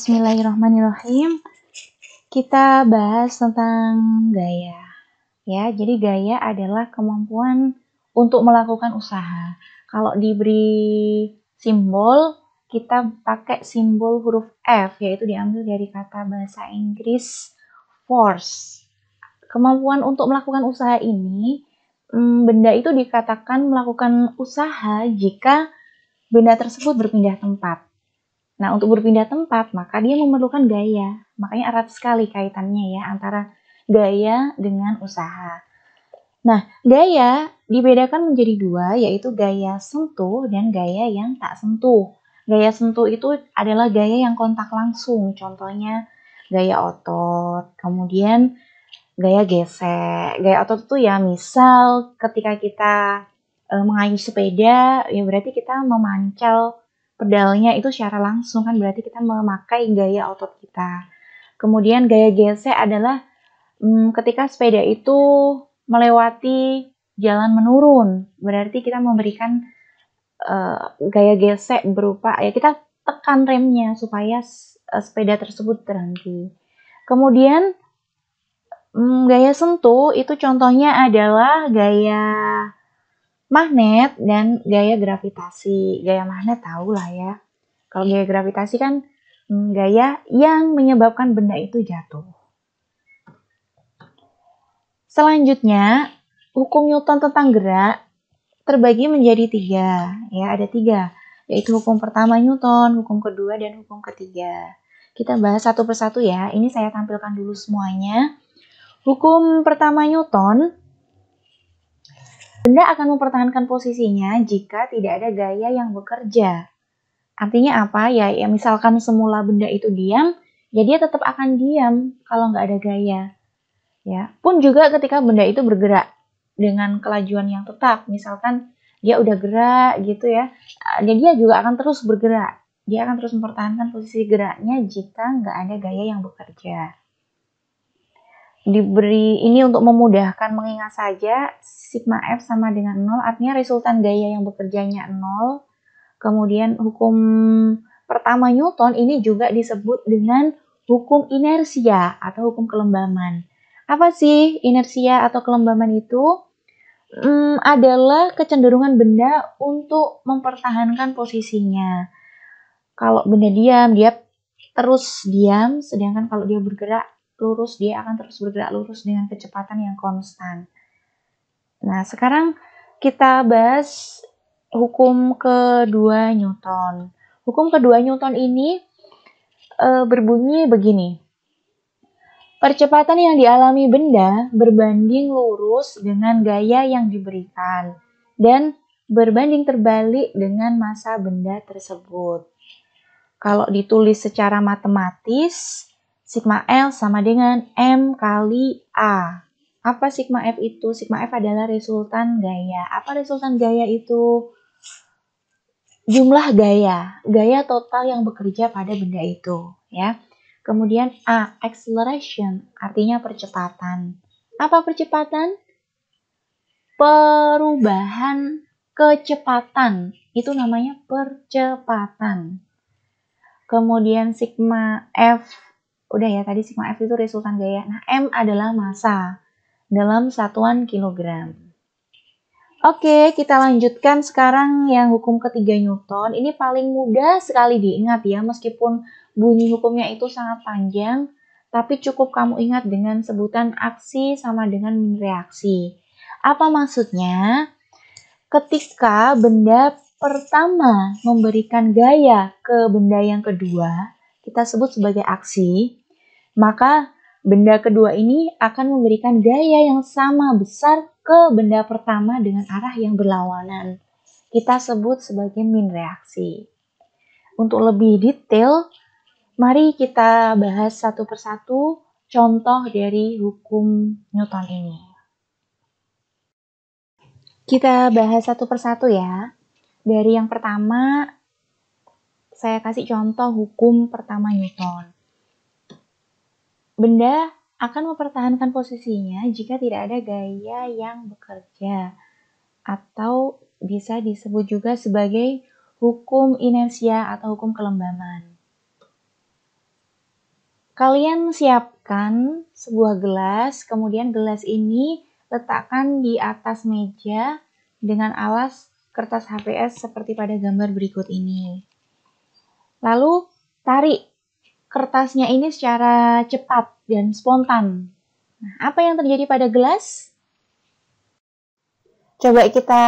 Bismillahirrahmanirrahim. Kita bahas tentang gaya. Ya, jadi gaya adalah kemampuan untuk melakukan usaha. Kalau diberi simbol, kita pakai simbol huruf F, yaitu diambil dari kata bahasa Inggris force. Kemampuan untuk melakukan usaha ini, benda itu dikatakan melakukan usaha jika benda tersebut berpindah tempat. Nah, untuk berpindah tempat, maka dia memerlukan gaya. Makanya erat sekali kaitannya ya antara gaya dengan usaha. Nah, gaya dibedakan menjadi dua, yaitu gaya sentuh dan gaya yang tak sentuh. Gaya sentuh itu adalah gaya yang kontak langsung, contohnya gaya otot, kemudian gaya gesek. Gaya otot itu ya misal ketika kita mengayuh sepeda, ya berarti kita memancal pedalnya itu secara langsung kan, berarti kita memakai gaya otot kita. Kemudian gaya gesek adalah ketika sepeda itu melewati jalan menurun, berarti kita memberikan gaya gesek berupa ya kita tekan remnya supaya sepeda tersebut berhenti. Kemudian gaya sentuh itu contohnya adalah gaya magnet dan gaya gravitasi. Gaya magnet tahu lah ya. Kalau gaya gravitasi kan gaya yang menyebabkan benda itu jatuh. Selanjutnya, hukum Newton tentang gerak terbagi menjadi 3. Ya, ada 3. Yaitu hukum pertama Newton, hukum kedua, dan hukum ketiga. Kita bahas satu persatu ya. Ini saya tampilkan dulu semuanya. Hukum pertama Newton, benda akan mempertahankan posisinya jika tidak ada gaya yang bekerja. Artinya apa? Ya misalkan semula benda itu diam, ya dia tetap akan diam kalau nggak ada gaya. Ya, pun juga ketika benda itu bergerak dengan kelajuan yang tetap, misalkan dia udah gerak gitu ya, dia juga akan terus bergerak. Dia akan terus mempertahankan posisi geraknya jika nggak ada gaya yang bekerja. Diberi ini untuk memudahkan mengingat saja, sigma F sama dengan 0, artinya resultan gaya yang bekerjanya 0. Kemudian hukum pertama Newton ini juga disebut dengan hukum inersia atau hukum kelembaman. Apa sih inersia atau kelembaman itu? Adalah kecenderungan benda untuk mempertahankan posisinya. Kalau benda diam, dia terus diam, sedangkan kalau dia bergerak lurus, dia akan terus bergerak lurus dengan kecepatan yang konstan. Nah, sekarang kita bahas hukum kedua Newton. Hukum kedua Newton ini berbunyi begini. Percepatan yang dialami benda berbanding lurus dengan gaya yang diberikan dan berbanding terbalik dengan massa benda tersebut. Kalau ditulis secara matematis, sigma L sama dengan M kali A. Apa sigma F itu? Sigma F adalah resultan gaya. Apa resultan gaya itu? Jumlah gaya total yang bekerja pada benda itu, ya. Kemudian A, acceleration, artinya percepatan. Apa percepatan? Perubahan kecepatan, itu namanya percepatan. Kemudian sigma F, udah ya tadi sigma F itu resultan gaya. Nah, M adalah massa dalam satuan kilogram. Oke, kita lanjutkan sekarang yang hukum ketiga Newton. Ini paling mudah sekali diingat ya, meskipun bunyi hukumnya itu sangat panjang, tapi cukup kamu ingat dengan sebutan aksi sama dengan reaksi. Apa maksudnya? Ketika benda pertama memberikan gaya ke benda yang kedua, kita sebut sebagai aksi, maka benda kedua ini akan memberikan gaya yang sama besar ke benda pertama dengan arah yang berlawanan. Kita sebut sebagai min reaksi. Untuk lebih detail, mari kita bahas satu persatu contoh dari hukum Newton ini. Kita bahas satu persatu ya. Dari yang pertama, saya kasih contoh hukum pertama Newton. Benda akan mempertahankan posisinya jika tidak ada gaya yang bekerja, atau bisa disebut juga sebagai hukum inersia atau hukum kelembaman. Kalian siapkan sebuah gelas, kemudian gelas ini letakkan di atas meja dengan alas kertas HVS seperti pada gambar berikut ini. Lalu tarik kertasnya ini secara cepat dan spontan. Nah, apa yang terjadi pada gelas? Coba kita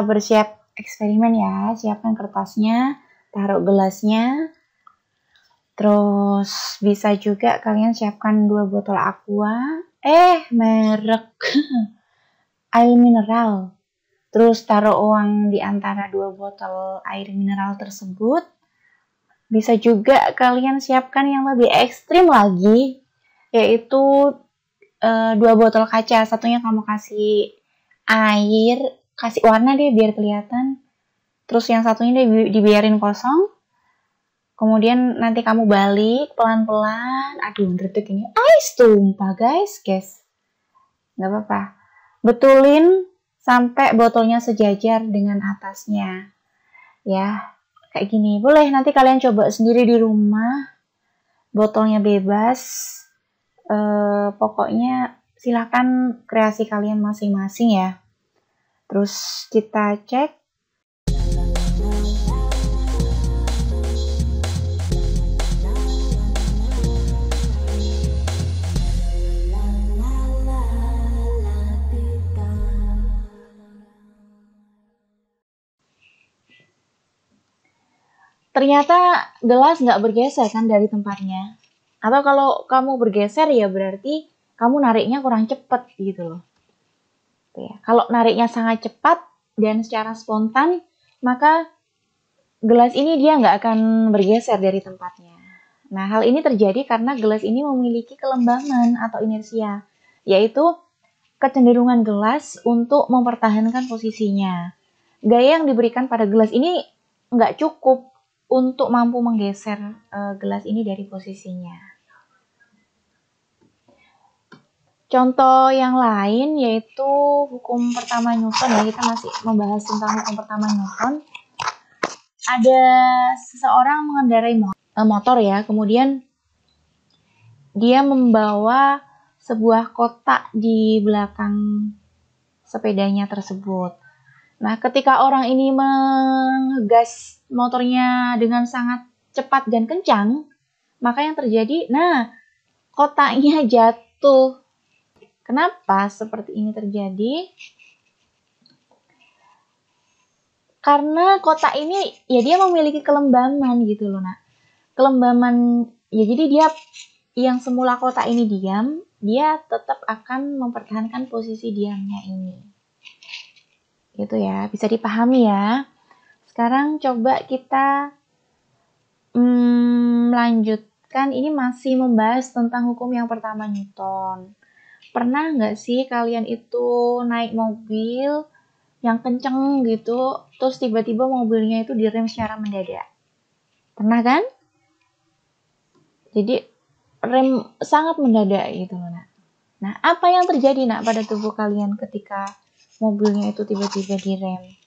bersiap eksperimen ya. Siapkan kertasnya, taruh gelasnya. Terus bisa juga kalian siapkan 2 botol aqua. Merek air mineral. Terus taruh uang di antara 2 botol air mineral tersebut. Bisa juga kalian siapkan yang lebih ekstrim lagi, yaitu 2 botol kaca. Satunya kamu kasih air, kasih warna deh biar kelihatan. Terus yang satunya dibiarin kosong. Kemudian nanti kamu balik pelan-pelan. Aduh, detik ini ais tumpah guys. Nggak apa-apa. Betulin sampai botolnya sejajar dengan atasnya. Ya, kayak gini. Boleh nanti kalian coba sendiri di rumah. Botolnya bebas. Pokoknya silakan kreasi kalian masing-masing ya. Terus kita cek. Ternyata gelas nggak bergeser kan dari tempatnya. Atau kalau kamu bergeser ya berarti kamu nariknya kurang cepat gitu loh. Ya. Kalau nariknya sangat cepat dan secara spontan, maka gelas ini dia nggak akan bergeser dari tempatnya. Nah, hal ini terjadi karena gelas ini memiliki kelembaman atau inersia, yaitu kecenderungan gelas untuk mempertahankan posisinya. Gaya yang diberikan pada gelas ini nggak cukup untuk mampu menggeser gelas ini dari posisinya. Contoh yang lain yaitu hukum pertama Newton ya, kita masih membahas tentang hukum pertama Newton. Ada seseorang mengendarai motor ya, kemudian dia membawa sebuah kotak di belakang sepedanya tersebut. Nah, ketika orang ini mengegas motornya dengan sangat cepat dan kencang, maka yang terjadi, kotaknya jatuh. Kenapa seperti ini terjadi? Karena kotak ini, ya dia memiliki kelembaman gitu loh, Kelembaman, ya jadi dia yang semula kotak ini diam, dia tetap akan mempertahankan posisi diamnya ini. Gitu ya, bisa dipahami ya. Sekarang coba kita lanjutkan. Ini masih membahas tentang hukum yang pertama Newton. Pernah nggak sih kalian itu naik mobil yang kenceng gitu, terus tiba-tiba mobilnya itu direm secara mendadak? Pernah kan? Jadi rem sangat mendadak gitu loh, Nah, apa yang terjadi pada tubuh kalian ketika mobilnya itu tiba-tiba direm?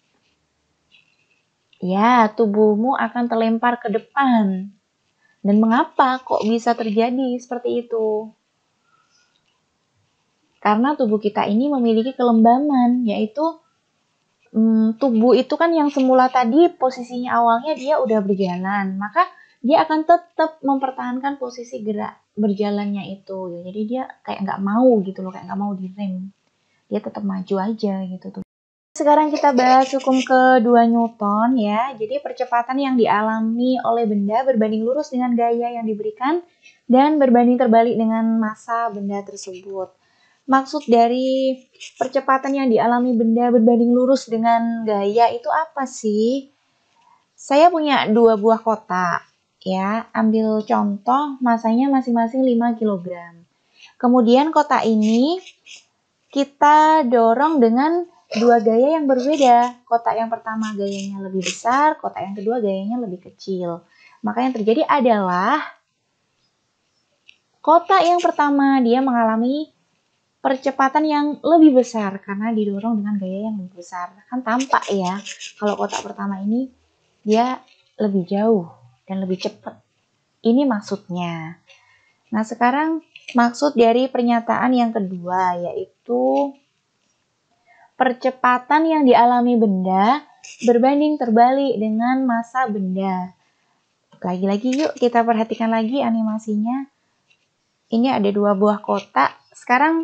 Ya, tubuhmu akan terlempar ke depan. Dan mengapa kok bisa terjadi seperti itu? Karena tubuh kita ini memiliki kelembaman, yaitu tubuh itu kan yang semula tadi posisinya awalnya dia udah berjalan, maka dia akan tetap mempertahankan posisi gerak berjalannya itu. Jadi dia kayak nggak mau gitu loh, kayak nggak mau direm. Dia tetap maju aja gitu tuh. Sekarang kita bahas hukum kedua Newton ya. Jadi percepatan yang dialami oleh benda berbanding lurus dengan gaya yang diberikan dan berbanding terbalik dengan massa benda tersebut. Maksud dari percepatan yang dialami benda berbanding lurus dengan gaya itu apa sih? Saya punya 2 buah kotak ya. Ambil contoh massanya masing-masing 5 kg. Kemudian kotak ini kita dorong dengan 2 gaya yang berbeda. Kotak yang pertama gayanya lebih besar, kotak yang kedua gayanya lebih kecil. Maka yang terjadi adalah kotak yang pertama dia mengalami percepatan yang lebih besar karena didorong dengan gaya yang lebih besar. Kan tampak ya, kalau kotak pertama ini dia lebih jauh dan lebih cepat. Ini maksudnya. Nah, sekarang maksud dari pernyataan yang kedua, yaitu percepatan yang dialami benda berbanding terbalik dengan massa benda. Lagi-lagi yuk kita perhatikan lagi animasinya. Ini ada dua buah kotak. Sekarang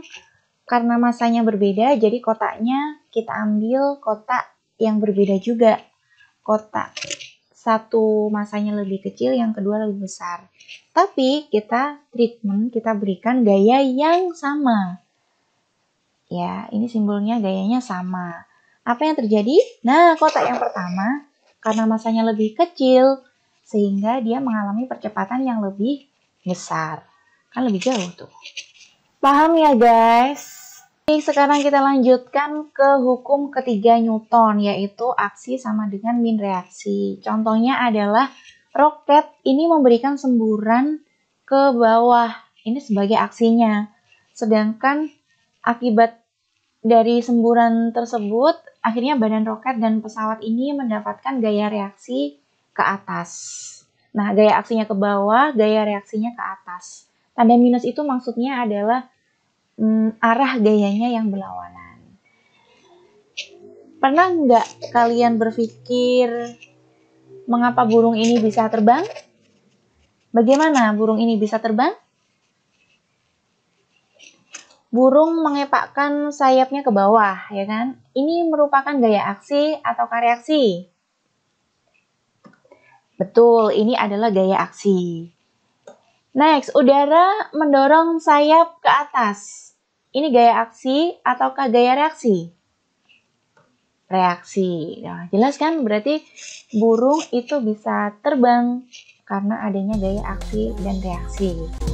karena masanya berbeda, jadi kotaknya kita ambil kotak yang berbeda juga. Kotak satu masanya lebih kecil, yang kedua lebih besar. Tapi kita treatment, kita berikan gaya yang sama. Ya, ini simbolnya gayanya sama. Apa yang terjadi? Nah, kotak yang pertama, karena masanya lebih kecil, sehingga dia mengalami percepatan yang lebih besar. Kan lebih jauh tuh. Paham ya guys? Sekarang kita lanjutkan ke hukum ketiga Newton, yaitu aksi sama dengan min reaksi. Contohnya adalah roket ini memberikan semburan ke bawah. Ini sebagai aksinya. Sedangkan akibat dari semburan tersebut, akhirnya badan roket dan pesawat ini mendapatkan gaya reaksi ke atas. Nah, gaya aksinya ke bawah, gaya reaksinya ke atas. Tanda minus itu maksudnya adalah arah gayanya yang berlawanan. Pernah nggak kalian berpikir mengapa burung ini bisa terbang? Bagaimana burung ini bisa terbang? Burung mengepakkan sayapnya ke bawah, ya kan? Ini merupakan gaya aksi atau reaksi? Betul, ini adalah gaya aksi. Next, udara mendorong sayap ke atas. Ini gaya aksi ataukah gaya reaksi? Reaksi. Nah, jelas kan? Berarti burung itu bisa terbang karena adanya gaya aksi dan reaksi.